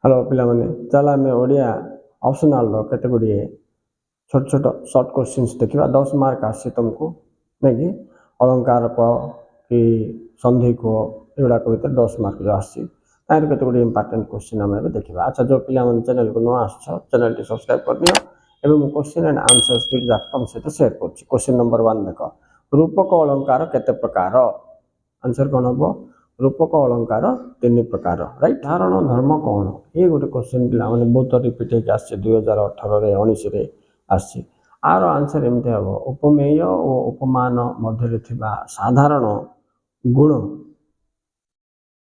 Hello पिलाने चल आम ओडिया ऑप्शनल केते गुड़िए छोट छोट सर्ट क्वेश्चंस देखा 10 मार्क आसे तुमको नहीं कि अलंकार कह कि संधि कह एगुड़ाक भर 10 मार्क जो आसी केते गुड़िए इंपोर्टेंट क्वेश्चन आम देखा। अच्छा जो पिला चैनल को नुआ आस चैनल टी सब्सक्राइब कर दियो एवं क्वेश्चन एंड आंसर्स दुईटा तुम सहित शेयर कर। क्वेश्चन नंबर 1 देख रूपक अलंकार केते प्रकार आंसर कौन हम रूपक अलंकार 3 प्रकार राइट। धारण धर्म कौन ये गोटे क्वेश्चन पिला बहुत रिपीट होकर आस 2018-19 आसी आर आंसर एमती हम उपमेय और उपमान मध्य साधारण गुण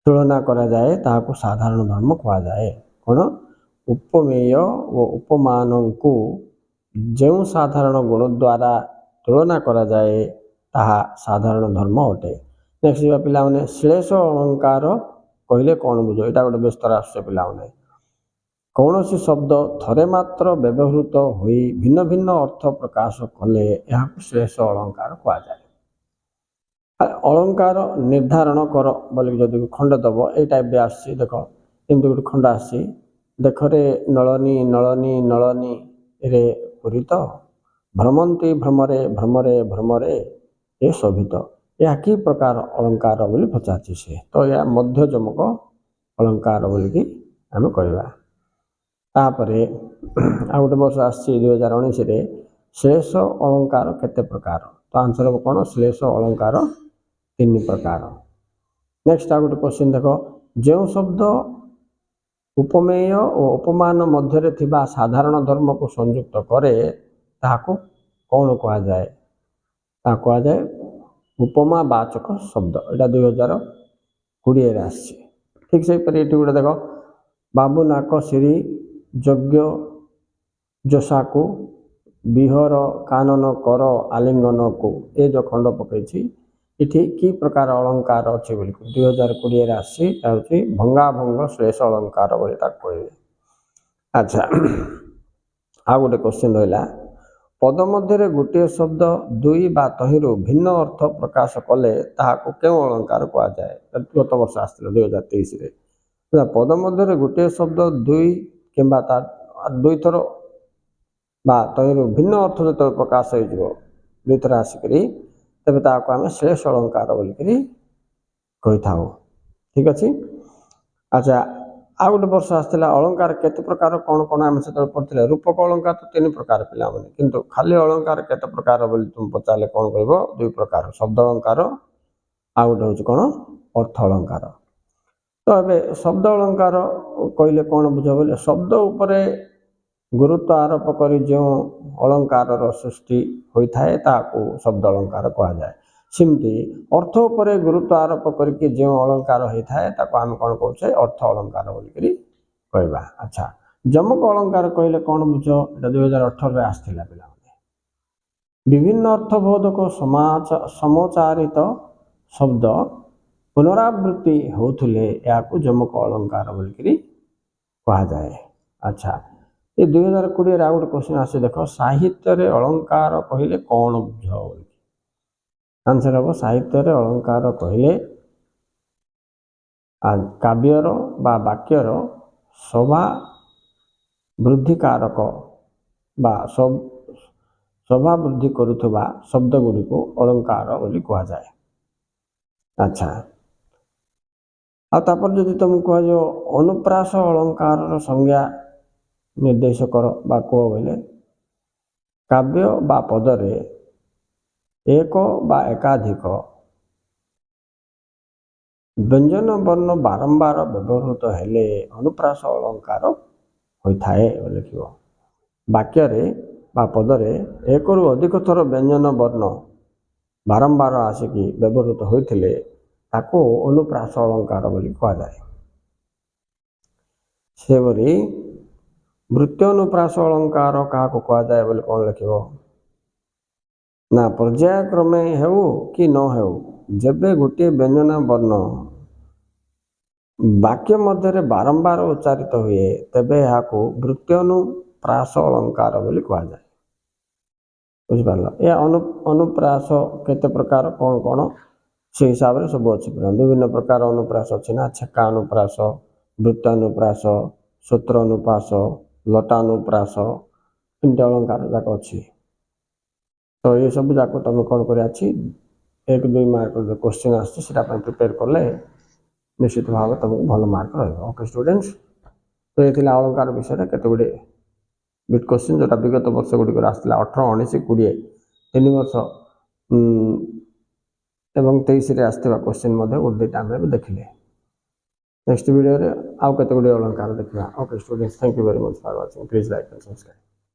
तुलना करा जाए ताकू साधारण धर्म कह जाए। कौन उपमेय और उपमान को जो साधारण गुण द्वारा तुलना करा जाए ताहा साधारण धर्म अटे। नेक्स्ट पिला श्लेष अलंकार कहले कौन बुझ यहाँ गोटे व्यस्तर आस पिला कौन सी शब्द थरे मात्र व्यवहृत हो भिन्न भिन्न अर्थ प्रकाश कले यह श्लेष अलंकार कह जाए। अलंकार निर्धारण कर बोल जदि खंड दब ये टाइप भी आस देख एमती गोटे खंड आसी देखरे नलनी नलनी नलनी रे पूरित भ्रमंती भ्रमरे भ्रमरे भ्रमरे ये शोभित यह कि प्रकार अलंकार बोली पचार से तो यह मध्य जमक अलंकार बोलिकी आम कहवा। तापर आ गोटे वर्ष आस 2019 श्लेष अलंकार केते प्रकार तो आंसर हम कौन श्लेष अलंकार 3 प्रकार। नेक्स्ट आ गोटे क्वेश्चन देख जो शब्द उपमेय और उपमान मध्य साधारण धर्म को संयुक्त करे ताकू कौन कह जाए कह जाए उपमा वाचक शब्द यहाँ 2020 आस ठीक से ये गोटे देख बाबू नाक श्री यज्ञ जशाकू विहर कानन कर आलिंगन को ये जो खंड पकई इठी कि प्रकार अलंकार अच्छे 2020 आसी भंगा भंग श्लेष अलंकार बोली कहे। अच्छा आ गोटे क्वेश्चन रहा पद मध्य गोटे शब्द दुई बा तहिंरु भिन्न अर्थ प्रकाश कले ताहाको क्यों अलंकार कह जाए। गत वर्ष आसला 2023 पद मध्य गोटे शब्द दुई किंबा दुई थर बा तहिंरु भिन्न अर्थ जो प्रकाश हो दुई थर आसिक तेज ताको आम श्लेष अलंकार बोलिकी कही था ठीक अच्छे। अच्छा आ गोटे वर्ष आसला अलंकार केते प्रकार कौन कौन आम से पढ़ते रूपक अलंकार तो 3 प्रकार पिला किंतु खाली अलंकार केते प्रकार बोली तुम पचारे कौन कह 2 प्रकार शब्द अलंकार आ गोटे हूँ कौन अर्थ अलंकार। तो ये शब्द अलंकार कहले कौन बुझ बोले शब्द उपरे गुरुत्व आरोप कर जो अलंकार सृष्टि होता है ताकू शब्द अलंकार कह जाए। सिमती अर्थ उपरे गुरुत्व आरोप करके जो अलंकार होता है ताको आम कौन कहे अर्थ अलंकार बोलिकी कहवा। अच्छा जमक अलंकार कहले कौन बुझ यहाँ 2018 आसला पिला विभिन्न अर्थबोधक समचारित शब्द पुनरावृत्ति होते या जमक अलंकार बोलिकी कह जाए। अच्छा ये 2020 आ गोटे क्वेश्चन आसे देख साहित्य अलंकार कहले कौन बुझ आंसर हम साहित्य अलंकार कहले काव्यर बा वाक्यर शोभा वृद्धिकारक बा शोभा वृद्धि करुवा शब्द गुड़ी को अलंकार बोली कह जाए। अच्छा आपर जदि तुम कह जो अनुप्रास अलंकार संज्ञा निर्देश कर बा कह बोले काव्य बा पदरे एक बा एकाधिक व्यंजन वर्ण बारंबार व्यवहृत हेले अनुप्रास अलंकार होता है लिख वाक्य बा पदरे एक रु अधिक थर व्यंजन वर्ण बारंबार आसिकी व्यवहृत होते ताको अनुप्रास अलंकार बोली कह जाए। सेपरी वृत्त्यनुप्रास अलंकार क्या कह जाए बोले कौन लिख ना पर्यायक्रमे हेउ कि न हेउ जबे गोटे व्यंजन वर्ण वाक्य मध्य बारंबार उच्चारित हुए तेबे याकू वृत्त्यनुप्रास अलंकार बोली कह जाए। बुझिपार या अनुप्रास केते प्रकार कौन कौन से हिसाब से सब अच्छी विभिन्न प्रकार अनुप्रास अच्छी ना छेका अनुप्रास वृत्तानुप्रास सूत्रानुप्रास लटानुप्रास तीनटा अलंकार जाक अच्छी तो ये सब जाक तुम कौन कर 1-2 मार्क जो क्वेश्चन आसटा प्रिपेयर कले निश्चित भाव तुमको भल मार्क रहा। स्टूडेंट्स तो ये अलंकार विषय केते गुड़े बिट क्वेश्चन जोटा विगत वर्ष गुड़िक आसला 18, 19, 20 3 वर्ष एवं 23 आसवा क्वेश्चन गोटे आम देखिले। नेक्स्ट वीडियो रे आउ केते गुड़े अलंकार देखा। Okay students, thank you very much for watching. Please like and subscribe.